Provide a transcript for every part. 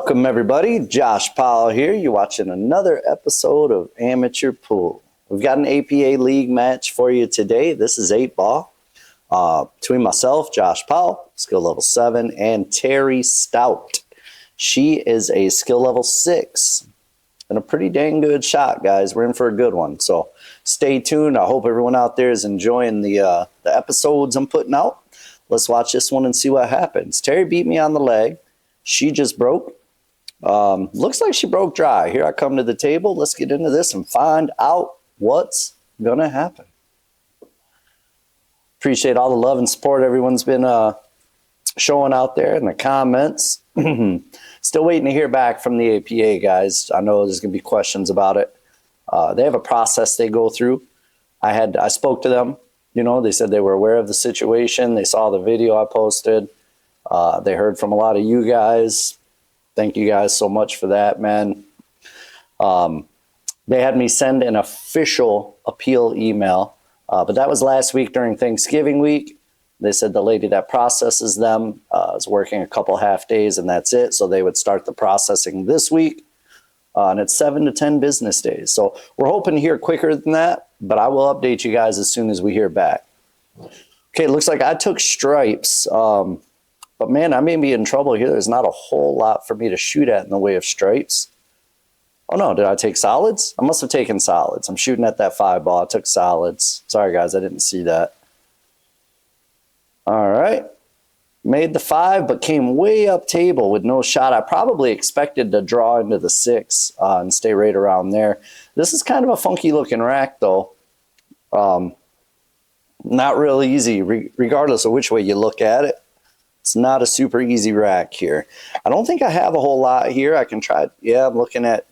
Welcome, everybody. Josh Powell here. You're watching another episode of Amateur Pool. We've got an APA League match for you today. This is 8-ball between myself, Josh Powell, skill level 7, and Terri Stout. She is a skill level 6 and a pretty dang good shot, guys. We're in for a good one, so stay tuned. I hope everyone out there is enjoying the episodes I'm putting out. Let's watch this one and see what happens. Terri beat me on the leg. She just broke. Looks like she broke dry. Here I come to the table. Let's get into this and find out what's going to happen. Appreciate all the love and support everyone's been showing out there in the comments. Still waiting to hear back from the APA guys. I know there's going to be questions about it. They have a process they go through. I spoke to them. You know, they said they were aware of the situation. They saw the video I posted. They heard from a lot of you guys. Thank you guys so much for that, man. They had me send an official appeal email, but that was last week during Thanksgiving week. They said the lady that processes them is working a couple half days, and that's it. So they would start the processing this week, and it's 7 to 10 business days. So we're hoping to hear quicker than that, but I will update you guys as soon as we hear back. Okay, looks like I took stripes. But, man, I may be in trouble here. There's not a whole lot for me to shoot at in the way of stripes. Oh, no. Did I take solids? I must have taken solids. I'm shooting at that 5-ball. I took solids. Sorry, guys. I didn't see that. All right. Made the 5, but came way up table with no shot. I probably expected to draw into the 6 and stay right around there. This is kind of a funky-looking rack, though. Not really easy, regardless of which way you look at it. It's not a super easy rack here. I don't think I have a whole lot here. I can try. Yeah, I'm looking at,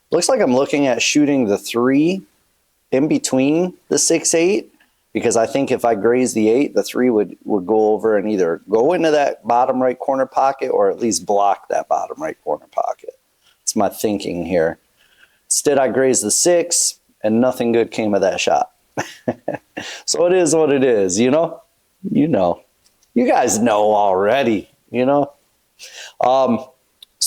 looks like I'm looking at shooting the 3 in between the 6-8, because I think if I graze the 8, the 3 would go over and either go into that bottom right corner pocket or at least block that bottom right corner pocket. That's my thinking here. Instead, I grazed the 6 and nothing good came of that shot. So it is what it is, you know? You know. You guys know already, you know. So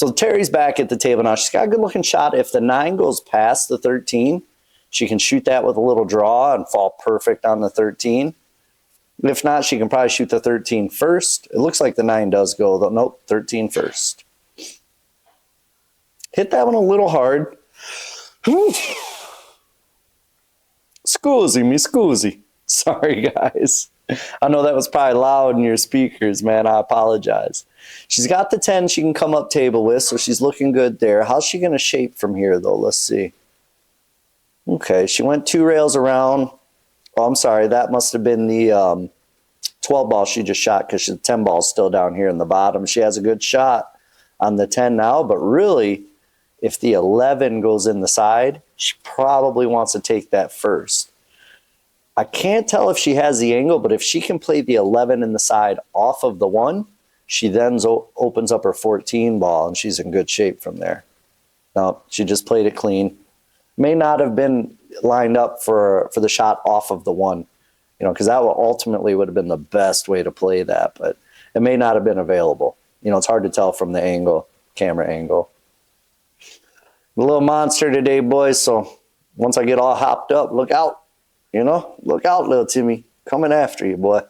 Terri's back at the table now. She's got a good-looking shot. If the 9 goes past the 13, she can shoot that with a little draw and fall perfect on the 13. If not, she can probably shoot the 13 first. It looks like the 9 does go, though. Nope, 13 first. Hit that one a little hard. Scusi me, scusi. Sorry, guys. I know that was probably loud in your speakers, man. I apologize. She's got the 10 she can come up table with, so she's looking good there. How's she going to shape from here, though? Let's see. Okay, she went 2 rails around. Oh, I'm sorry. That must have been the 12 ball she just shot, because the 10 ball is still down here in the bottom. She has a good shot on the 10 now, but really, if the 11 goes in the side, she probably wants to take that first. I can't tell if she has the angle, but if she can play the 11 in the side off of the 1, she then opens up her 14 ball, and she's in good shape from there. No, she just played it clean. May not have been lined up for the shot off of the 1, you know, because that ultimately would have been the best way to play that, but it may not have been available. You know, it's hard to tell from the angle, camera angle. A little monster today, boys, so once I get all hopped up, look out. You know, look out, little Timmy. Coming after you, boy.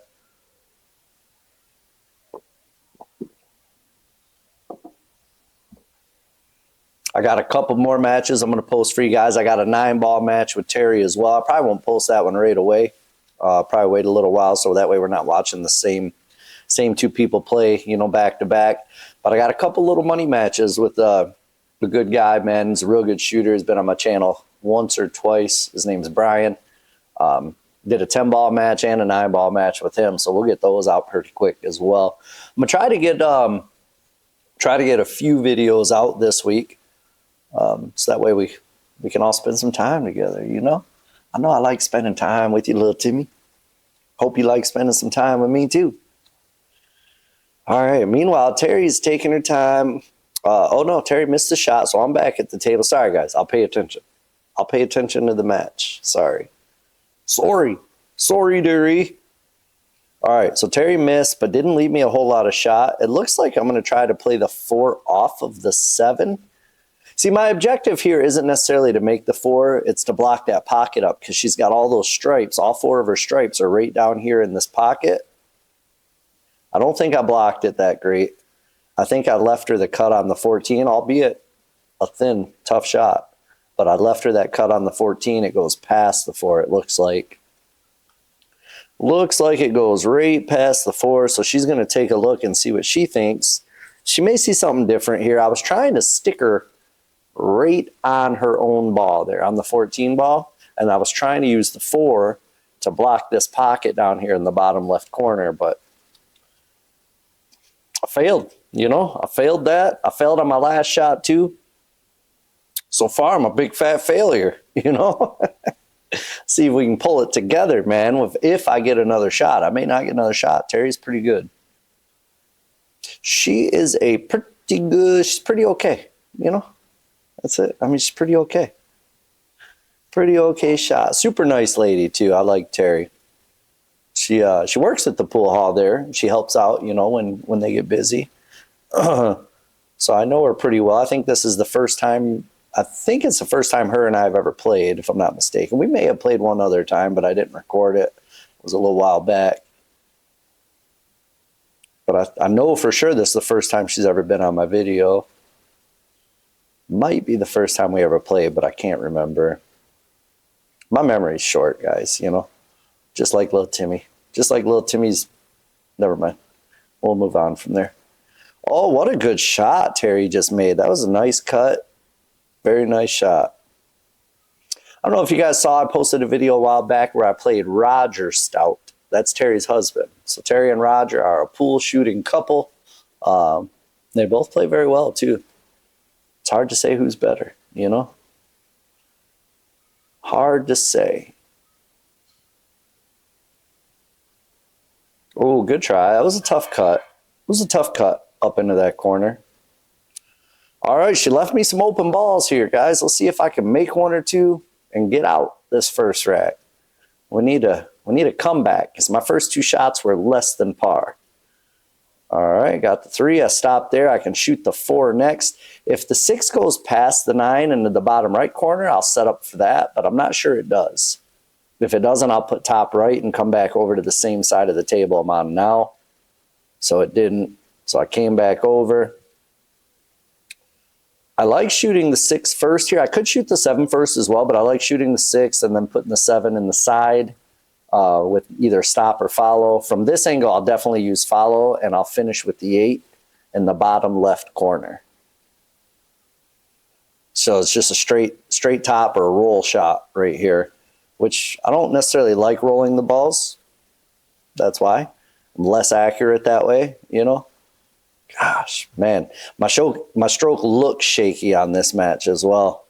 I got a couple more matches I'm going to post for you guys. I got a 9-ball match with Terri as well. I probably won't post that one right away. Probably wait a little while, so that way we're not watching the same 2 people play, you know, back to back. But I got a couple little money matches with a good guy, man. He's a real good shooter. He's been on my channel once or twice. His name's Brian. Did a 10-ball match and a 9-ball match with him, so we'll get those out pretty quick as well. I'm gonna try to get a few videos out this week, so that way we can all spend some time together. You know I like spending time with you, little Timmy. Hope you like spending some time with me too. All right. Meanwhile, Terri's taking her time. Oh no, Terri missed the shot, so I'm back at the table. Sorry, guys. I'll pay attention. I'll pay attention to the match. Sorry, Terri. All right, so Terri missed, but didn't leave me a whole lot of shot. It looks like I'm going to try to play the 4 off of the 7. See, my objective here isn't necessarily to make the 4. It's to block that pocket up because she's got all those stripes. All 4 of her stripes are right down here in this pocket. I don't think I blocked it that great. I think I left her the cut on the 14, albeit a thin, tough shot. But I left her that cut on the 14. It goes past the 4, it looks like. Looks like it goes right past the 4, so she's going to take a look and see what she thinks. She may see something different here. I was trying to stick her right on her own ball there, on the 14 ball, and I was trying to use the 4 to block this pocket down here in the bottom left corner, but I failed, you know. I failed that. I failed on my last shot too. So far, I'm a big fat failure, you know. See if we can pull it together, man. If I get another shot. I may not get another shot. Terri's pretty good. She is a pretty good, she's pretty okay, you know. That's it. I mean, she's pretty okay. Pretty okay shot. Super nice lady, too. I like Terri. She works at the pool hall there. She helps out, you know, when they get busy. So I know her pretty well. I think this is the first time. I think it's the first time her and I have ever played, if I'm not mistaken. We may have played one other time, but I didn't record it. It was a little while back. But I know for sure this is the first time she's ever been on my video. Might be the first time we ever played, but I can't remember. My memory's short, guys, you know. Just like little Timmy. Just like little Timmy's. Never mind. We'll move on from there. Oh, what a good shot Terri just made. That was a nice cut. Very nice shot. I don't know if you guys saw, I posted a video a while back where I played Roger Stout. That's Terri's husband. So Terri and Roger are a pool shooting couple. They both play very well, too. It's hard to say who's better, you know? Hard to say. Oh, good try. That was a tough cut. It was a tough cut up into that corner. All right, she left me some open balls here, guys. Let's see if I can make one or two and get out this first rack. We need a comeback because my first 2 shots were less than par. All right, got the 3. I stopped there. I can shoot the 4 next. If the 6 goes past the 9 into the bottom right corner, I'll set up for that, but I'm not sure it does. If it doesn't, I'll put top right and come back over to the same side of the table I'm on now. So it didn't. So I came back over. I like shooting the 6 first here. I could shoot the 7 first as well, but I like shooting the 6 and then putting the 7 in the side with either stop or follow. From this angle, I'll definitely use follow, and I'll finish with the 8 in the bottom left corner. So it's just a straight top or a roll shot right here, which I don't necessarily like rolling the balls. That's why. I'm less accurate that way, you know. Gosh, man, my stroke looks shaky on this match as well.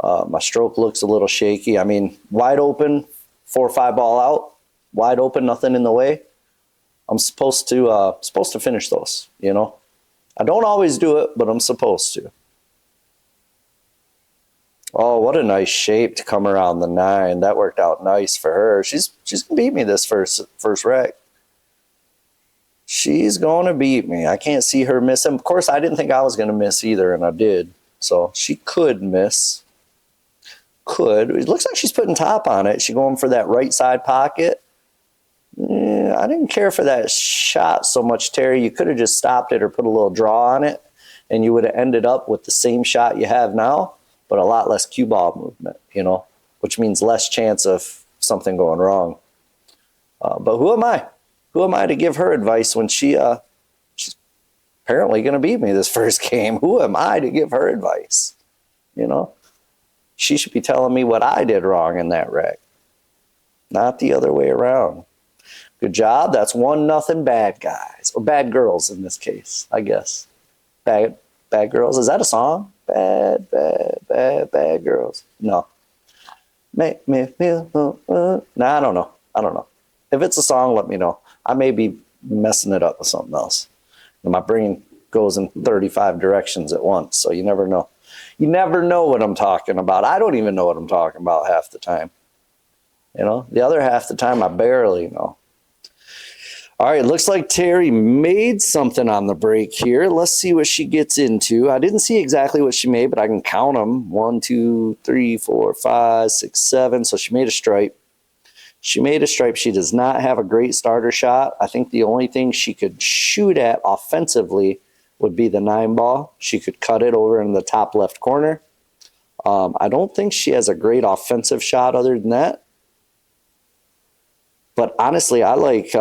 My stroke looks a little shaky. I mean, wide open, 4 or 5 ball out, wide open, nothing in the way. I'm supposed to finish those, you know. I don't always do it, but I'm supposed to. Oh, what a nice shape to come around the 9. That worked out nice for her. She's gonna beat me this first rack. She's going to beat me. I can't see her missing. Of course, I didn't think I was going to miss either, and I did. So she could miss. Could. It looks like she's putting top on it. She's going for that right side pocket. I didn't care for that shot so much, Terri. You could have just stopped it or put a little draw on it, and you would have ended up with the same shot you have now, but a lot less cue ball movement, you know, which means less chance of something going wrong. But who am I? Who am I to give her advice when she's apparently going to beat me this first game? Who am I to give her advice? You know, she should be telling me what I did wrong in that wreck, not the other way around. Good job. That's 1-0 bad guys, or bad girls in this case, I guess. Bad girls. Is that a song? Bad girls. No. Make me feel. No, I don't know. If it's a song, let me know. I may be messing it up with something else. And my brain goes in 35 directions at once, so you never know. You never know what I'm talking about. I don't even know what I'm talking about half the time. You know, the other half the time I barely know. All right, looks like Terri made something on the break here. Let's see what she gets into. I didn't see exactly what she made, but I can count them. 1, 2, 3, 4, 5, 6, 7. So she made a stripe. She made a stripe. She does not have a great starter shot. I think the only thing she could shoot at offensively would be the 9 ball. She could cut it over in the top left corner. I don't think she has a great offensive shot other than that. But honestly, I like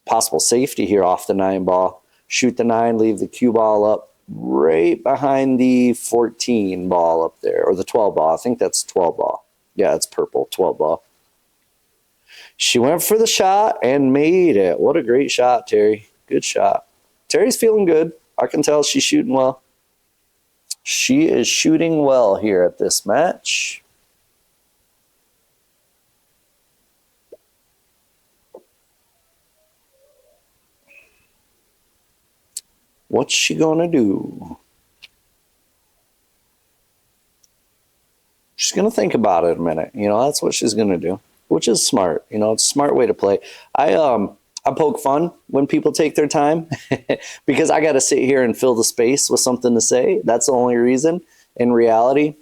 possible safety here off the 9 ball. Shoot the 9, leave the cue ball up right behind the 14 ball up there, or the 12 ball. I think that's 12 ball. Yeah, it's purple, 12 ball. She went for the shot and made it. What a great shot, Terri. Good shot. Terri's feeling good. I can tell she's shooting well. She is shooting well here at this match. What's she gonna do? She's gonna think about it a minute. That's what she's gonna do, which is smart. It's a smart way to play. I poke fun when people take their time because I got to sit here and fill the space with something to say. That's the only reason. In reality,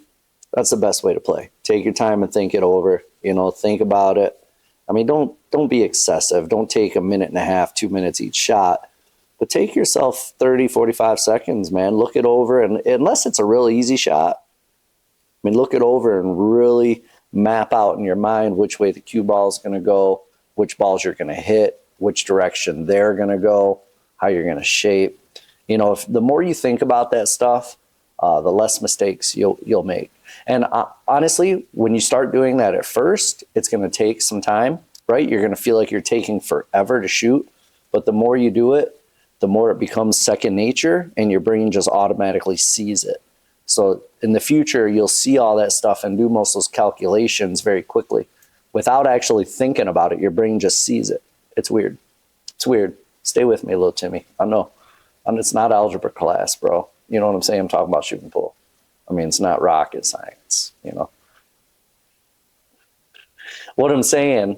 that's the best way to play. Take your time and think it over. Think about it. I mean, don't be excessive. Don't take a minute and a half, 2 minutes each shot. But take yourself 30, 45 seconds, man. Look it over. And unless it's a really easy shot, look it over and really map out in your mind which way the cue ball is going to go, which balls you're going to hit, which direction they're going to go, how you're going to shape. If the more you think about that stuff, the less mistakes you'll make. And honestly, when you start doing that at first, it's going to take some time, right? You're going to feel like you're taking forever to shoot. But the more you do it, the more it becomes second nature, and your brain just automatically sees it. So in the future, you'll see all that stuff and do most of those calculations very quickly without actually thinking about it. Your brain just sees it. It's weird. It's weird. Stay with me, little Timmy. I know. It's not algebra class, bro. You know what I'm saying? I'm talking about shooting pool. It's not rocket science, What I'm saying,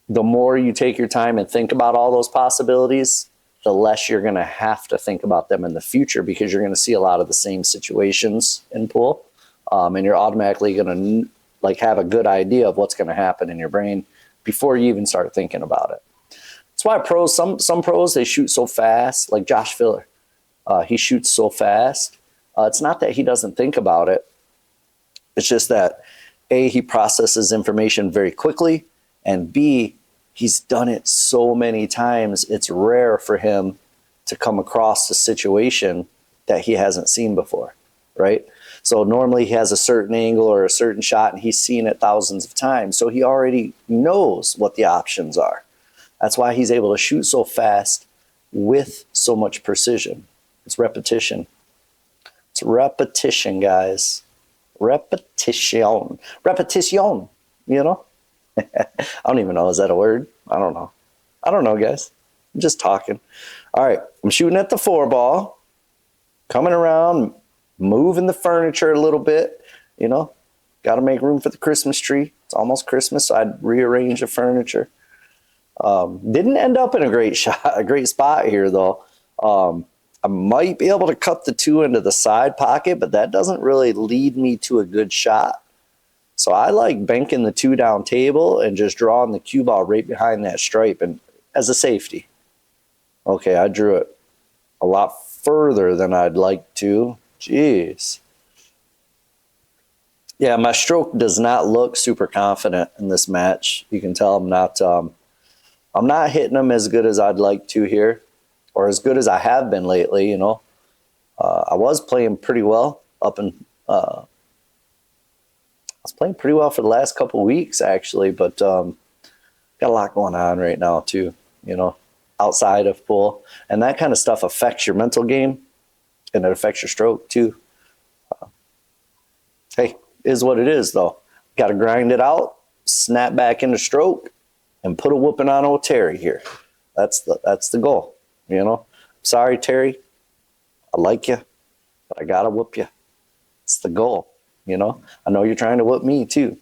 the more you take your time and think about all those possibilities, the less you're going to have to think about them in the future, because you're going to see a lot of the same situations in pool. And you're automatically going to have a good idea of what's going to happen in your brain before you even start thinking about it. That's why pros, some pros, they shoot so fast, like Josh Filler. He shoots so fast. It's not that he doesn't think about it. It's just that, A, he processes information very quickly, and B, he's done it so many times, it's rare for him to come across a situation that he hasn't seen before, right? So normally he has a certain angle or a certain shot, and he's seen it thousands of times. So he already knows what the options are. That's why he's able to shoot so fast with so much precision. It's repetition. It's repetition, guys. Repetition. Repetition, I don't even know. Is that a word? I don't know, guys. I'm just talking. All right. I'm shooting at the 4 ball. Coming around, moving the furniture a little bit. Got to make room for the Christmas tree. It's almost Christmas, so I'd rearrange the furniture. Didn't end up in a great spot here, though. I might be able to cut the 2 into the side pocket, but that doesn't really lead me to a good shot. So I like banking the 2 down table and just drawing the cue ball right behind that stripe and as a safety. Okay, I drew it a lot further than I'd like to. Jeez. Yeah, my stroke does not look super confident in this match. You can tell I'm not hitting them as good as I'd like to here, or as good as I have been lately. I was playing pretty well I was playing pretty well for the last couple of weeks, actually, but got a lot going on right now too, outside of pool. And that kind of stuff affects your mental game, and it affects your stroke too. Hey, is what it is, though. Got to grind it out, snap back into stroke, and put a whooping on old Terri here. That's the goal, Sorry, Terri. I like you, but I got to whoop you. It's the goal. I know you're trying to whoop me too.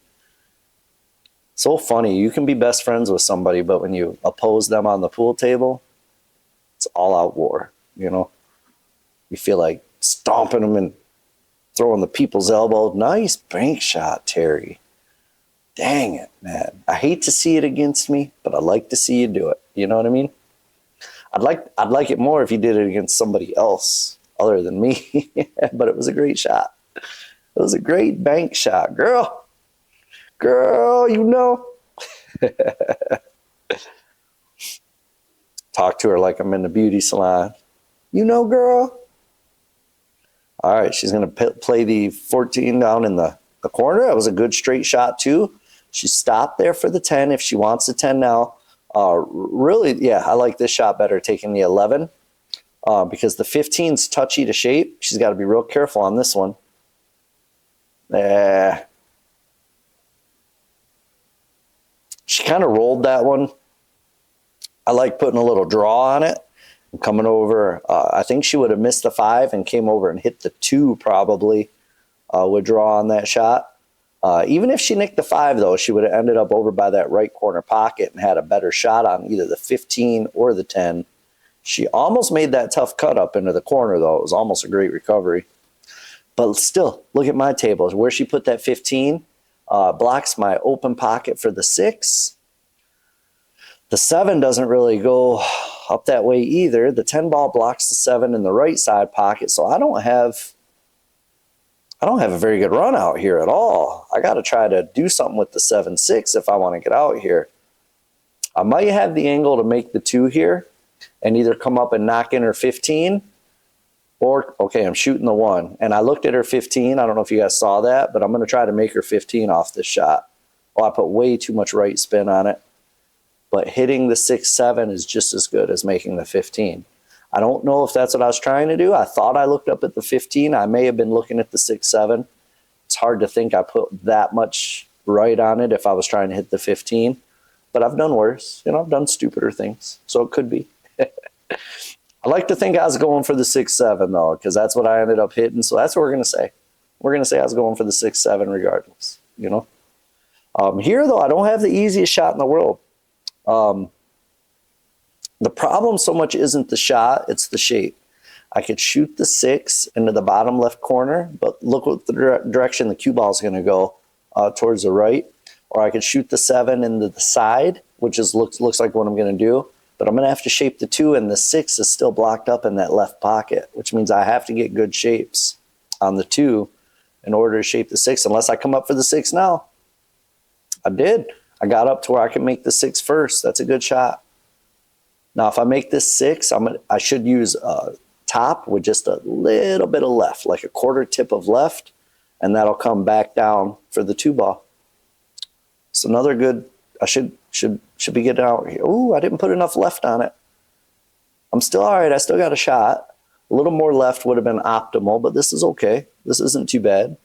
So funny. You can be best friends with somebody, but when you oppose them on the pool table, it's all out war. You know, you feel like stomping them and throwing the people's elbow. Nice bank shot, Terry. Dang it, man. I hate to see it against me, but I like to see you do it. You know what I mean? I'd like it more if you did it against somebody else other than me. But it was a great shot. It was a great bank shot, girl. Girl, you know. Talk to her like I'm in the beauty salon. You know, girl. All right, she's going to play the 14 down in the corner. That was a good straight shot, too. She stopped there for the 10 if she wants the 10 now. Really, yeah, I like this shot better, taking the 11. Because the 15's touchy to shape. She's got to be real careful on this one. She kind of rolled that one. I like putting a little draw on it. And coming over, I think she would have missed the 5 and came over and hit the 2 probably. Would draw on that shot. Even if she nicked the 5, though, she would have ended up over by that right corner pocket and had a better shot on either the 15 or the 10. She almost made that tough cut up into the corner, though. It was almost a great recovery. But still, look at my table. Where she put that 15 blocks my open pocket for the 6. The 7 doesn't really go up that way either. The 10 ball blocks the 7 in the right side pocket, so I don't have a very good run out here at all. I got to try to do something with the 7-6 if I want to get out here. I might have the angle to make the 2 here and either come up and knock in her 15 or, okay, I'm shooting the 1. And I looked at her 15. I don't know if you guys saw that, but I'm going to try to make her 15 off this shot. Oh, I put way too much right spin on it. But hitting the 6-7 is just as good as making the 15. I don't know if that's what I was trying to do. I thought I looked up at the 15. I may have been looking at the 6-7. It's hard to think I put that much right on it if I was trying to hit the 15. But I've done worse. You know, I've done stupider things. So it could be. I like to think I was going for the 6-7, though, because that's what I ended up hitting. So that's what we're going to say. We're going to say I was going for the 6-7 regardless, you know. Here, though, I don't have the easiest shot in the world. The problem so much isn't the shot, it's the shape. I could shoot the 6 into the bottom left corner, but look what the direction the cue ball is going to go towards the right. Or I could shoot the 7 into the side, which is looks like what I'm going to do. But I'm going to have to shape the 2, and the 6 is still blocked up in that left pocket, which means I have to get good shapes on the 2 in order to shape the 6, unless I come up for the 6 now. I did. I got up to where I can make the 6 first. That's a good shot. Now, if I make this 6, I should use top with just a little bit of left, like a quarter tip of left, and that'll come back down for the 2 ball. It's another good. I should be getting out here. Ooh, I didn't put enough left on it. I'm still all right. I still got a shot. A little more left would have been optimal, but this is okay. This isn't too bad.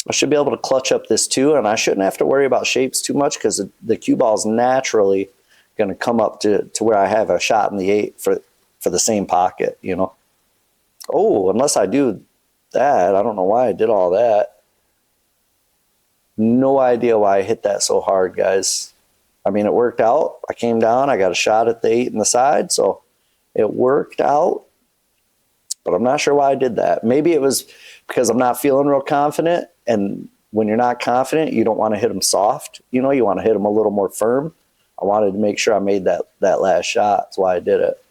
I should be able to clutch up this 2, and I shouldn't have to worry about shapes too much because the cue ball is naturally going to come up to where I have a shot in the 8 for the same pocket, you know. Oh, unless I do that. I don't know why I did all that. No idea why I hit that so hard, guys. I mean, it worked out. I came down. I got a shot at the 8 in the side, so it worked out. But I'm not sure why I did that. Maybe it was because I'm not feeling real confident, and when you're not confident, you don't want to hit them soft. You know, you want to hit them a little more firm. I wanted to make sure I made that last shot. That's why I did it.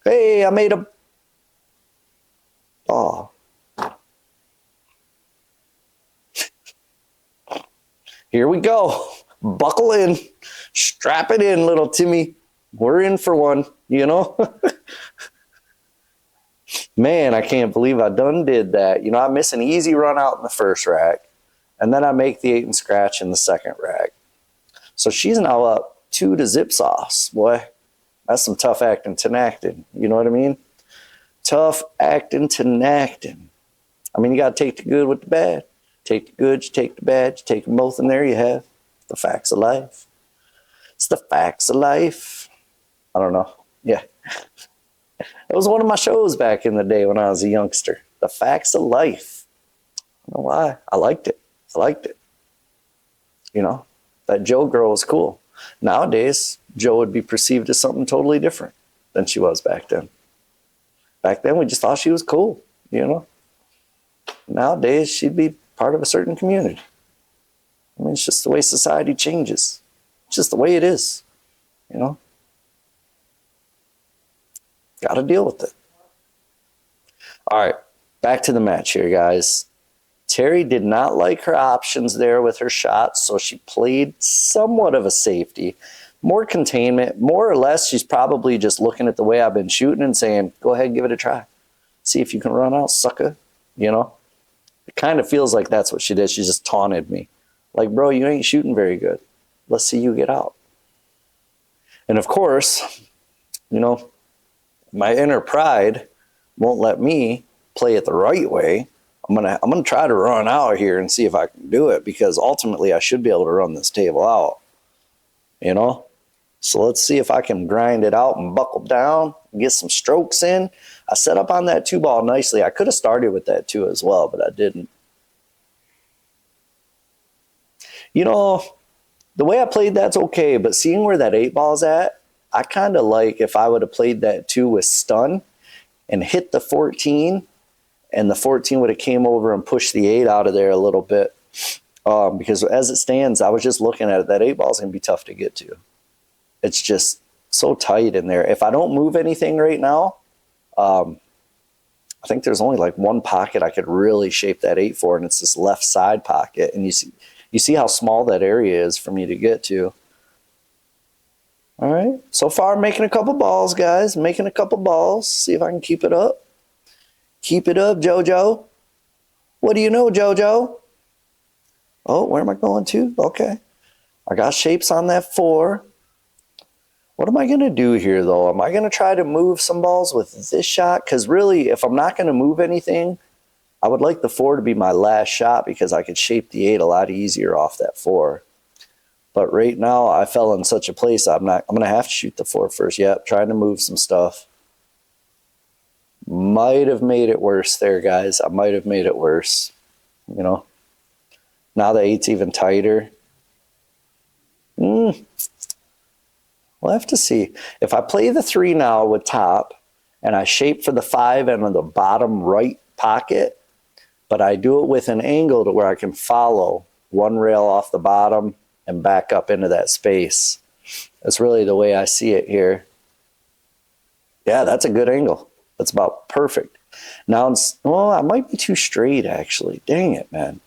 Hey, I made a... Oh. Here we go. Buckle in. Strap it in, little Timmy. We're in for one, you know? Man, I can't believe I done did that. You know, I miss an easy run out in the first rack, and then I make the 8 and scratch in the second rack. So she's now up 2 to zip sauce. Boy, that's some tough acting tenacting. You know what I mean? Tough acting tenacting. I mean, you got to take the good with the bad. Take the good, you take the bad, you take them both, and there you have the facts of life. It's the facts of life. I don't know. Yeah. It was one of my shows back in the day when I was a youngster. The facts of life. I don't know why. I liked it. You know, that Joe girl was cool. Nowadays, Joe would be perceived as something totally different than she was back then. Back then, we just thought she was cool, you know. Nowadays, she'd be part of a certain community. I mean, it's just the way society changes. It's just the way it is, you know. Got to deal with it. All right, back to the match here, guys. Terri did not like her options there with her shots, so she played somewhat of a safety. More containment, more or less, she's probably just looking at the way I've been shooting and saying, go ahead, give it a try. See if you can run out, sucker. You know? It kind of feels like that's what she did. She just taunted me. Like, bro, you ain't shooting very good. Let's see you get out. And of course, you know, my inner pride won't let me play it the right way. I'm gonna try to run out here and see if I can do it, because ultimately I should be able to run this table out. You know? So let's see if I can grind it out and buckle down, get some strokes in. I set up on that 2-ball nicely. I could have started with that 2 as well, but I didn't. You know, the way I played that's okay, but seeing where that 8-ball's at, I kind of like if I would have played that 2 with stun and hit the 14, and the 14 would have came over and pushed the 8 out of there a little bit. Because as it stands, I was just looking at it. That 8 ball's going to be tough to get to. It's just so tight in there. If I don't move anything right now, I think there's only like one pocket I could really shape that 8 for, and it's this left side pocket. And you see how small that area is for me to get to. All right. So far, I'm making a couple balls, guys. Making a couple balls. See if I can keep it up. Keep it up, JoJo. What do you know, JoJo? Oh, where am I going to? Okay. I got shapes on that 4. What am I going to do here, though? Am I going to try to move some balls with this shot? Because really, if I'm not going to move anything, I would like the 4 to be my last shot, because I could shape the 8 a lot easier off that 4. But right now, I fell in such a place, I'm going to have to shoot the 4 first. Yep, trying to move some stuff. Might have made it worse there, guys. I might have made it worse. You know? Now the 8's even tighter. We'll have to see. If I play the 3 now with top, and I shape for the 5 and on the bottom right pocket, but I do it with an angle to where I can follow one rail off the bottom and back up into that space. That's really the way I see it here. Yeah, that's a good angle. That's about perfect. Now, I might be too straight, actually. Dang it, man.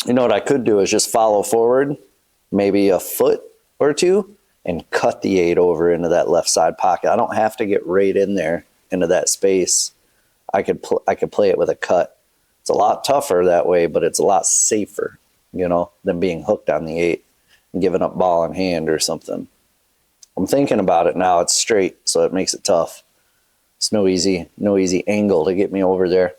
You know what I could do is just follow forward, maybe a foot or 2, and cut the 8 over into that left side pocket. I don't have to get right in there into that space. I could play it with a cut. It's a lot tougher that way, but it's a lot safer, you know, than being hooked on the 8 and giving up ball in hand or something. I'm thinking about it now. It's straight, so it makes it tough. It's no easy angle to get me over there.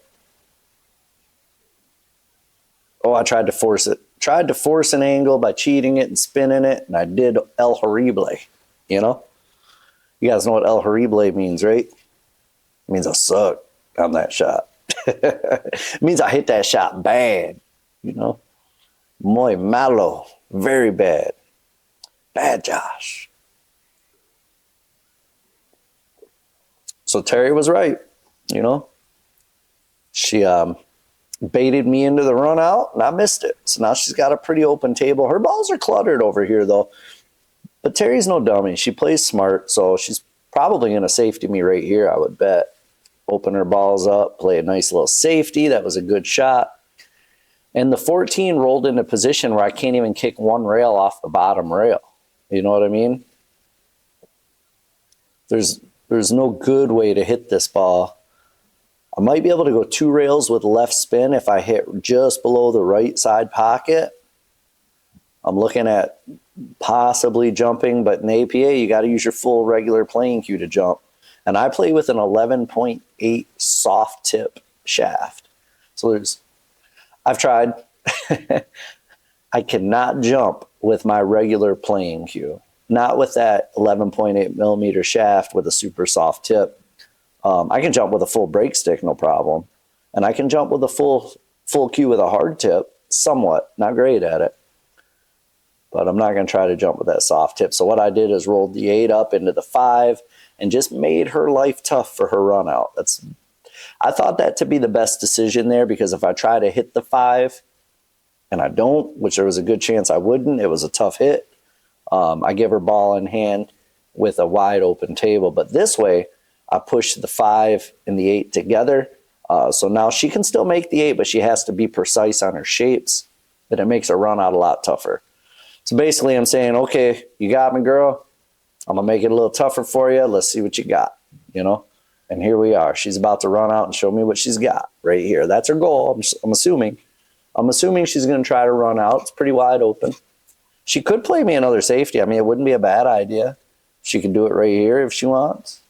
Oh, I tried to force it. Tried to force an angle by cheating it and spinning it, and I did El Horrible, you know? You guys know what El Horrible means, right? It means I suck on that shot. It means I hit that shot bad, you know? Muy malo. Very bad. Bad Josh. So Terri was right, you know. She baited me into the run out, and I missed it. So now she's got a pretty open table. Her balls are cluttered over here, though. But Terri's no dummy. She plays smart, so she's probably going to safety me right here, I would bet. Open her balls up, play a nice little safety. That was a good shot. And the 14 rolled into position where I can't even kick one rail off the bottom rail. You know what I mean? There's no good way to hit this ball. I might be able to go 2 rails with left spin if I hit just below the right side pocket. I'm looking at possibly jumping, but in APA, you got to use your full regular playing cue to jump. And I play with an 11.8 soft tip shaft. So I've tried. I cannot jump with my regular playing cue. Not with that 11.8 millimeter shaft with a super soft tip. I can jump with a full break stick, no problem. And I can jump with a full cue with a hard tip. somewhat, not great at it. But I'm not going to try to jump with that soft tip. So what I did is rolled the 8 up into the 5 and just made her life tough for her run out. I thought that to be the best decision there, because if I try to hit the 5 and I don't, which there was a good chance I wouldn't, it was a tough hit. I give her ball in hand with a wide open table. But this way, I push the 5 and the 8 together. So now she can still make the 8, but she has to be precise on her shapes. But it makes her run out a lot tougher. So basically, I'm saying, okay, you got me, girl. I'm going to make it a little tougher for you. Let's see what you got, you know? And here we are. She's about to run out and show me what she's got right here. That's her goal, I'm assuming. I'm assuming she's going to try to run out. It's pretty wide open. She could play me another safety. I mean, it wouldn't be a bad idea. She could do it right here if she wants.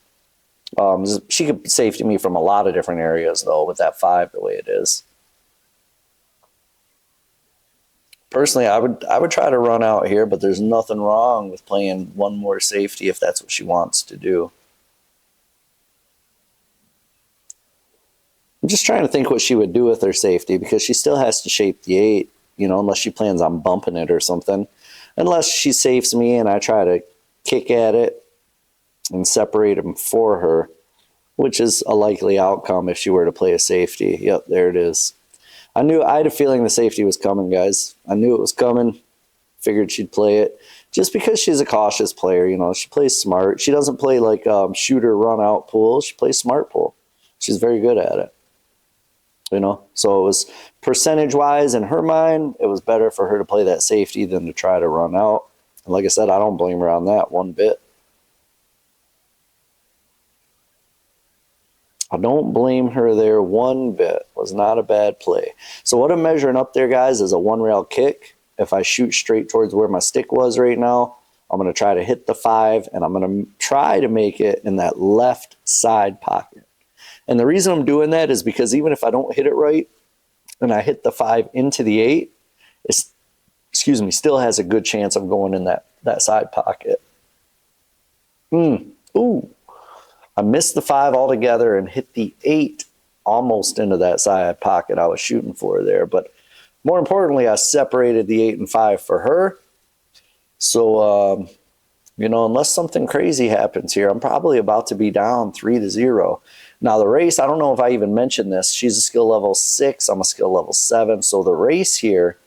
She could safety me from a lot of different areas, though, with that 5 the way it is. Personally, I would try to run out here, but there's nothing wrong with playing one more safety if that's what she wants to do. I'm just trying to think what she would do with her safety, because she still has to shape the 8, you know, unless she plans on bumping it or something. Unless she safes me and I try to kick at it and separate them for her, which is a likely outcome if she were to play a safety. Yep, there it is. I had a feeling the safety was coming, guys. I knew it was coming. Figured she'd play it. Just because she's a cautious player, you know, she plays smart. She doesn't play like shooter run out pool. She plays smart pool. She's very good at it. You know, so it was percentage-wise in her mind, it was better for her to play that safety than to try to run out. And like I said, I don't blame her on that one bit. I don't blame her there one bit. It was not a bad play. So what I'm measuring up there, guys, is a 1-rail kick. If I shoot straight towards where my stick was right now, I'm going to try to hit the 5, and I'm going to try to make it in that left side pocket. And the reason I'm doing that is because even if I don't hit it right and I hit the 5 into the 8, it's, still has a good chance of going in that side pocket. Ooh. I missed the 5 altogether and hit the 8 almost into that side pocket I was shooting for there. But more importantly, I separated the 8 and 5 for her. So, you know, unless something crazy happens here, I'm probably about to be down 3-0. Now, the race, I don't know if I even mentioned this. She's a skill level 6. I'm a skill level 7. So the race here,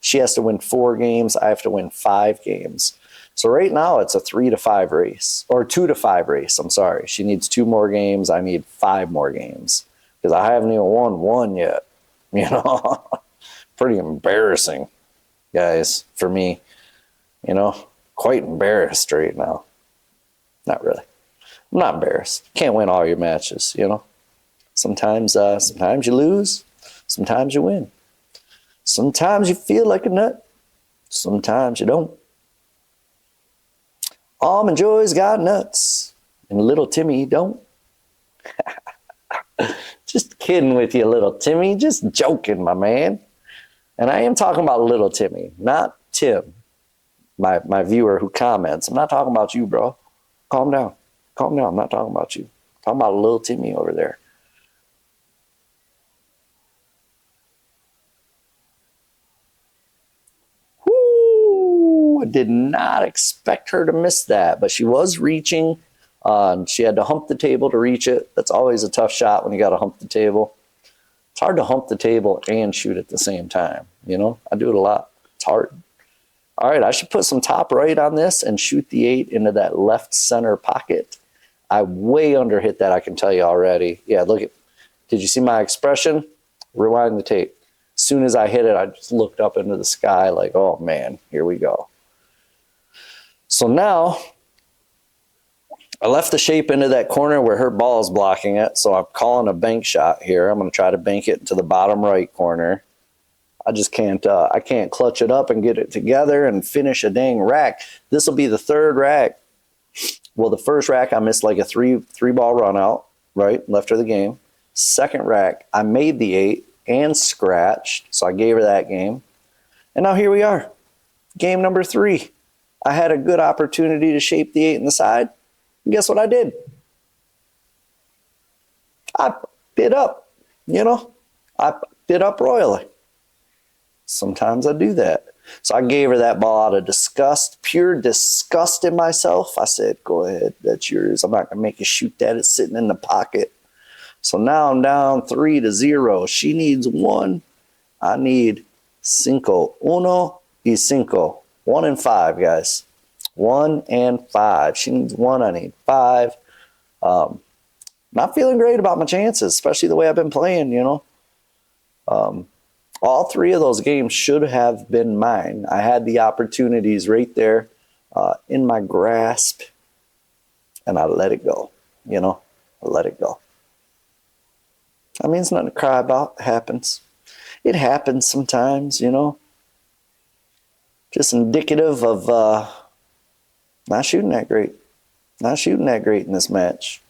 she has to win 4 games. I have to win 5 games. So right now it's a 3-5 race, or 2-5 race. I'm sorry. She needs 2 more games. I need 5 more games because I haven't even won 1 yet. You know, pretty embarrassing, guys, for me. You know, quite embarrassed right now. Not really. I'm not embarrassed. Can't win all your matches. You know, sometimes you lose, sometimes you win. Sometimes you feel like a nut. Sometimes you don't. Almond Joy's got nuts, and little Timmy don't. Just kidding with you, little Timmy. Just joking, my man. And I am talking about little Timmy, not Tim, my viewer who comments. I'm not talking about you, bro. Calm down. Calm down. I'm not talking about you. I'm talking about little Timmy over there. I did not expect her to miss that, but she was reaching. She had to hump the table to reach it. That's always a tough shot when you got to hump the table. It's hard to hump the table and shoot at the same time. You know, I do it a lot. It's hard. All right, I should put some top right on this and shoot the 8 into that left center pocket. I way under hit that, I can tell you already. Yeah, look at, did you see my expression? Rewind the tape. As soon as I hit it, I just looked up into the sky like, oh man, here we go. So now I left the shape into that corner where her ball is blocking it. So I'm calling a bank shot here. I'm going to try to bank it to the bottom right corner. I just can't, I can't clutch it up and get it together and finish a dang rack. This will be the 3rd rack. Well, the 1st rack, I missed like a three ball run out, right? Left her the game. 2nd rack, I made the 8 and scratched. So I gave her that game. And now here we are. Game number 3. I had a good opportunity to shape the 8 in the side. And guess what I did? I bid up, you know. I bid up royally. Sometimes I do that. So I gave her that ball out of disgust, pure disgust in myself. I said, go ahead, that's yours. I'm not going to make you shoot that. It's sitting in the pocket. So now I'm down 3-0. She needs 1. I need 5. 1 y 5. 1 and 5, guys. 1 and 5. She needs 1. I need 5. Not feeling great about my chances, especially the way I've been playing, you know. All 3 of those games should have been mine. I had the opportunities right there in my grasp, and I let it go, you know. I let it go. I mean, it's nothing to cry about. It happens. It happens sometimes, you know. Just indicative of not shooting that great. Not shooting that great in this match.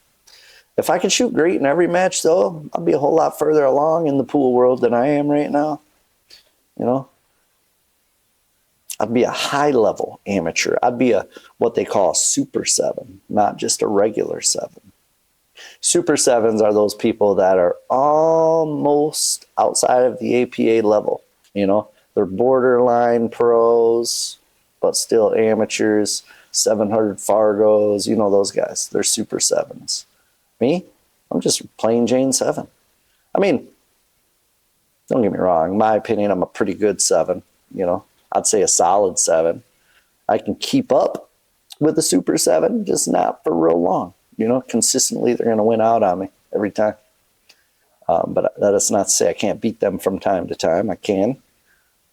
If I could shoot great in every match, though, I'd be a whole lot further along in the pool world than I am right now. You know? I'd be a high-level amateur. I'd be a what they call a Super 7, not just a regular 7. Super 7s are those people that are almost outside of the APA level. You know? They're borderline pros, but still amateurs, 700 Fargos, you know those guys. They're Super 7s. Me, I'm just plain Jane 7. I mean, don't get me wrong. In my opinion, I'm a pretty good 7. You know, I'd say a solid 7. I can keep up with a Super 7, just not for real long. You know, consistently they're going to win out on me every time. But that is not to say I can't beat them from time to time. I can.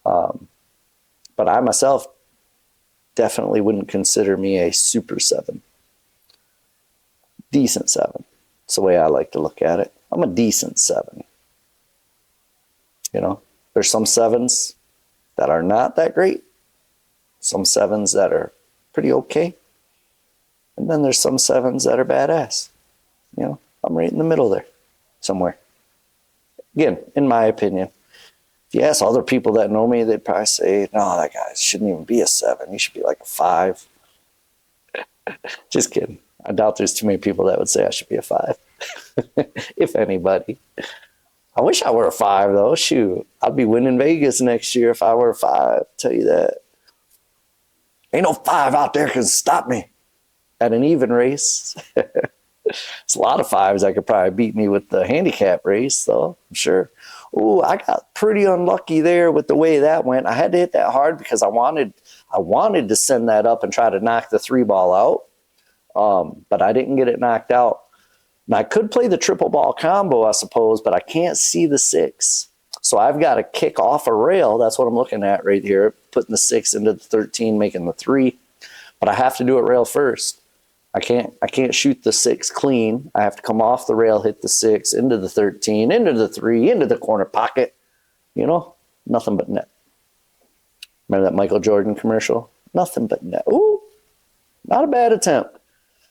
But I myself definitely wouldn't consider me a Super 7. Decent 7. That's the way I like to look at it. I'm a decent 7. You know, there's some 7s that are not that great. Some 7s that are pretty okay. And then there's some 7s that are badass. You know, I'm right in the middle there somewhere. Again, in my opinion. If you ask other people that know me, they'd probably say, no, that guy shouldn't even be a 7. He should be like a 5. Just kidding. I doubt there's too many people that would say I should be a 5. If anybody. I wish I were a 5, though. Shoot. I'd be winning Vegas next year if I were a 5. I'll tell you that. Ain't no 5 out there can stop me at an even race. It's a lot of 5s that could probably beat me with the handicap race, though. I'm sure. Ooh, I got pretty unlucky there with the way that went. I had to hit that hard because I wanted to send that up and try to knock the 3 ball out. But I didn't get it knocked out. And I could play the triple ball combo, I suppose, but I can't see the 6. So I've got to kick off a rail. That's what I'm looking at right here. Putting the 6 into the 13, making the 3. But I have to do it rail first. I can't shoot the 6 clean. I have to come off the rail, hit the 6, into the 13, into the 3, into the corner pocket. You know, nothing but net. Remember that Michael Jordan commercial? Nothing but net. Ooh, not a bad attempt.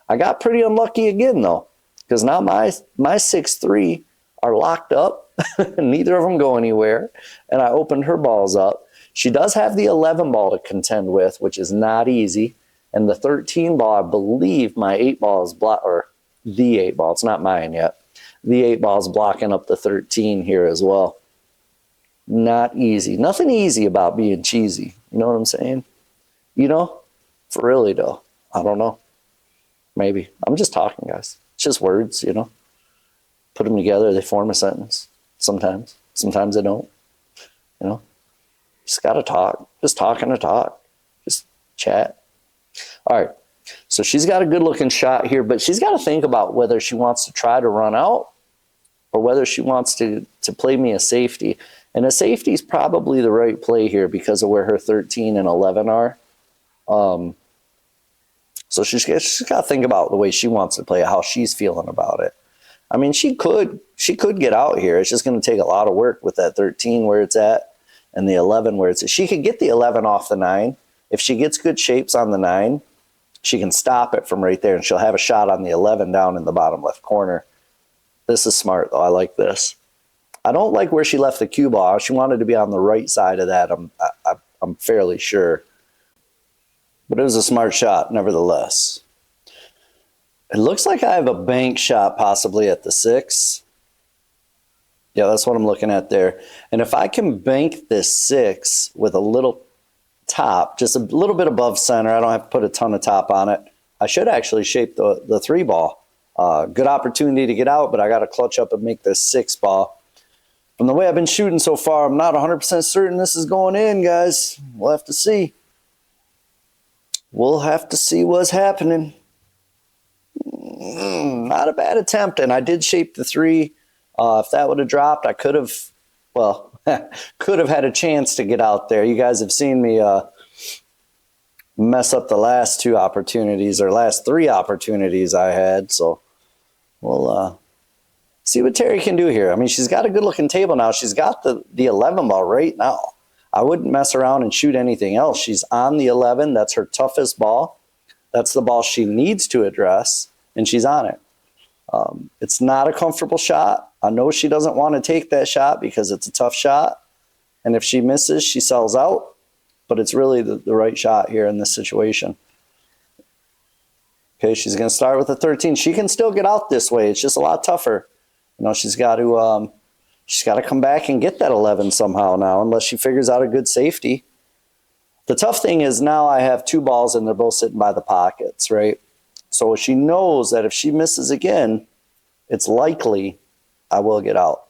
I got pretty unlucky again, though, because now my 6-3 are locked up. Neither of them go anywhere, and I opened her balls up. She does have the 11 ball to contend with, which is not easy, and the 13 ball, I believe my 8 ball is or the 8 ball, it's not mine yet. The 8 ball is blocking up the 13 here as well. Not easy. Nothing easy about being cheesy. You know what I'm saying? You know? For really, though. I don't know. Maybe. I'm just talking, guys. It's just words, you know? Put them together, they form a sentence. Sometimes. Sometimes they don't. You know? Just got to talk. Just talking to talk. Just chat. All right. So she's got a good-looking shot here, but she's got to think about whether she wants to try to run out or whether she wants to play me a safety. And a safety is probably the right play here because of where her 13 and 11 are. So she's got to think about the way she wants to play it, how she's feeling about it. I mean, she could get out here. It's just going to take a lot of work with that 13 where it's at and the 11 where it's at. She could get the 11 off the 9. If she gets good shapes on the 9, she can stop it from right there, and she'll have a shot on the 11 down in the bottom left corner. This is smart, though. I like this. I don't like where she left the cue ball. She wanted to be on the right side of that, I'm fairly sure. But it was a smart shot, nevertheless. It looks like I have a bank shot possibly at the 6. Yeah, that's what I'm looking at there. And if I can bank this 6 with a little top, just a little bit above center, I don't have to put a ton of top on it. I should actually shape the 3 ball. Good opportunity to get out, but I got to clutch up and make this 6 ball. From the way I've been shooting so far, I'm not 100% certain this is going in, guys. We'll have to see. We'll have to see what's happening. Not a bad attempt, and I did shape the 3. If that would have dropped, I could have, well, could have had a chance to get out there. You guys have seen me mess up the last 2 opportunities, or last 3 opportunities I had, so we'll see what Terri can do here. I mean, she's got a good-looking table now. She's got the 11 ball right now. I wouldn't mess around and shoot anything else. She's on the 11. That's her toughest ball. That's the ball she needs to address, and she's on it. It's not a comfortable shot. I know she doesn't want to take that shot because it's a tough shot, and if she misses, she sells out, but it's really the right shot here in this situation. Okay, she's going to start with a 13. She can still get out this way. It's just a lot tougher. You know, she's got to come back and get that 11 somehow now, unless she figures out a good safety. The tough thing is now I have 2 balls and they're both sitting by the pockets, right? So she knows that if she misses again, it's likely I will get out.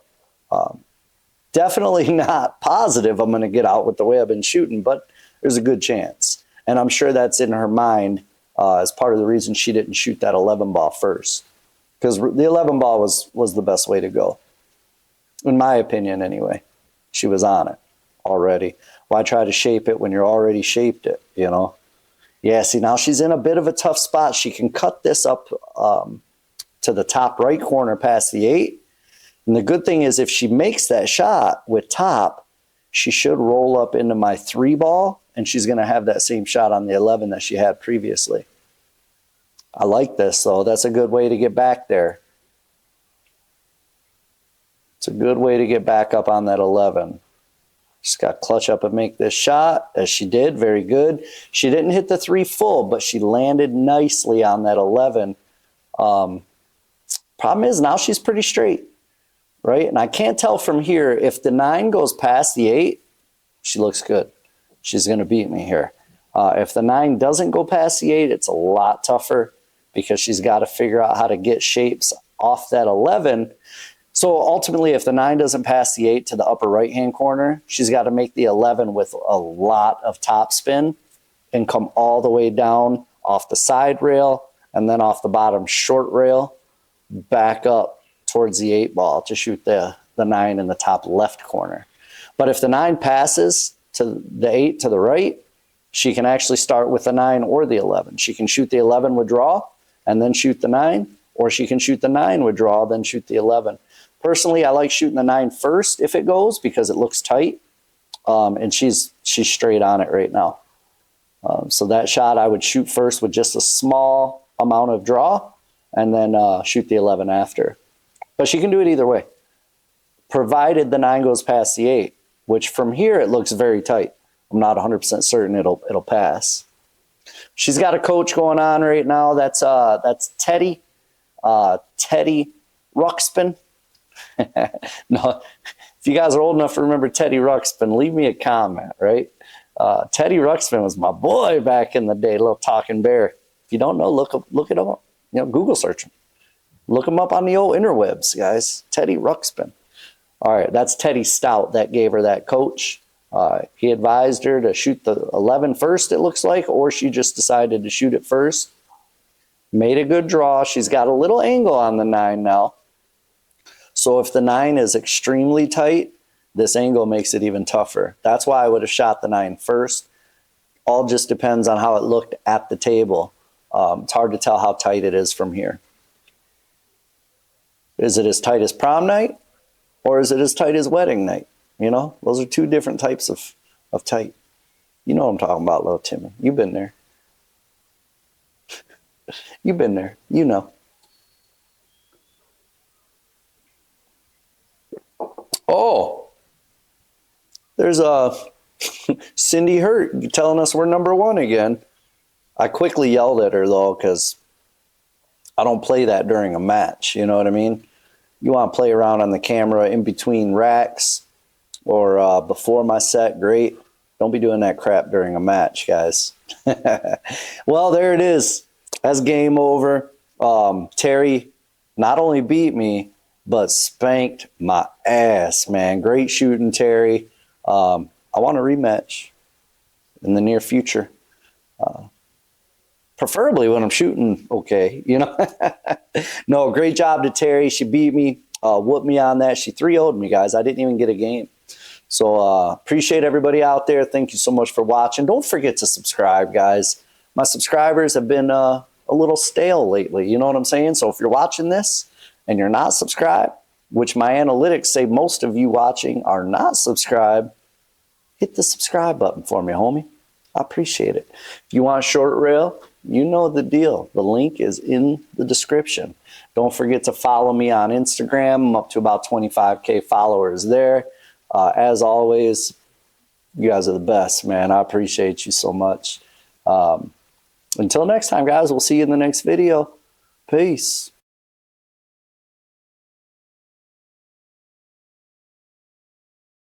Definitely not positive I'm going to get out with the way I've been shooting, but there's a good chance. And I'm sure that's in her mind as part of the reason she didn't shoot that 11 ball first. Because the 11 ball was the best way to go. In my opinion, anyway. She was on it already. Why try to shape it when you're already shaped it, you know? Yeah, see, now she's in a bit of a tough spot. She can cut this up to the top right corner past the 8. And the good thing is if she makes that shot with top, she should roll up into my 3 ball, and she's going to have that same shot on the 11 that she had previously. I like this, though. That's a good way to get back there. It's a good way to get back up on that 11. Just got to clutch up and make this shot, as she did. Very good. She didn't hit the 3 full, but she landed nicely on that 11. Problem is, now she's pretty straight, right? And I can't tell from here. If the 9 goes past the 8, she looks good. She's going to beat me here. If the 9 doesn't go past the 8, it's a lot tougher because she's got to figure out how to get shapes off that 11. So ultimately, if the 9 doesn't pass the 8 to the upper right-hand corner, she's got to make the 11 with a lot of top spin and come all the way down off the side rail and then off the bottom short rail back up towards the 8 ball to shoot the 9 in the top left corner. But if the 9 passes to the 8 to the right, she can actually start with the 9 or the 11. She can shoot the 11 with draw and then shoot the 9, or she can shoot the 9 with draw, then shoot the 11. Personally, I like shooting the 9 first if it goes because it looks tight, and she's straight on it right now. So that shot I would shoot first with just a small amount of draw and then shoot the 11 after. But she can do it either way, provided the 9 goes past the 8, which from here it looks very tight. I'm not 100% certain it'll pass. She's got a coach going on right now. That's Teddy Ruxpin. No, if you guys are old enough to remember Teddy Ruxpin, leave me a comment, right? Teddy Ruxpin was my boy back in the day, little talking bear. If you don't know, look it up. You know, Google search him. Look him up on the old interwebs, guys. Teddy Ruxpin. All right, that's Terri Stout that gave her that coach. He advised her to shoot the 11 first, it looks like, or she just decided to shoot it first. Made a good draw. She's got a little angle on the 9 now. So if the 9 is extremely tight, this angle makes it even tougher. That's why I would have shot the 9 first. All just depends on how it looked at the table. It's hard to tell how tight it is from here. Is it as tight as prom night, or is it as tight as wedding night? You know, those are 2 different types of tight. You know what I'm talking about, little Timmy. You've been there. You've been there. You know. Oh, there's a Cindy Hurt telling us we're number 1 again. I quickly yelled at her, though, because I don't play that during a match. You know what I mean? You want to play around on the camera in between racks or before my set, great. Don't be doing that crap during a match, guys. Well, there it is. That's game over. Terri not only beat me, but spanked my ass, man. Great shooting, Terri. I want a rematch in the near future. Preferably when I'm shooting okay, you know. No, great job to Terri. She beat me, whooped me on that. She 3-0'd me, guys. I didn't even get a game. So appreciate everybody out there. Thank you so much for watching. Don't forget to subscribe, guys. My subscribers have been a little stale lately. You know what I'm saying? So if you're watching this and you're not subscribed, which my analytics say most of you watching are not subscribed, hit the subscribe button for me, homie. I appreciate it. If you want a short reel, you know the deal. The link is in the description. Don't forget to follow me on Instagram. I'm up to about 25K followers there. As always, you guys are the best, man. I appreciate you so much. Until next time, guys, we'll see you in the next video. Peace.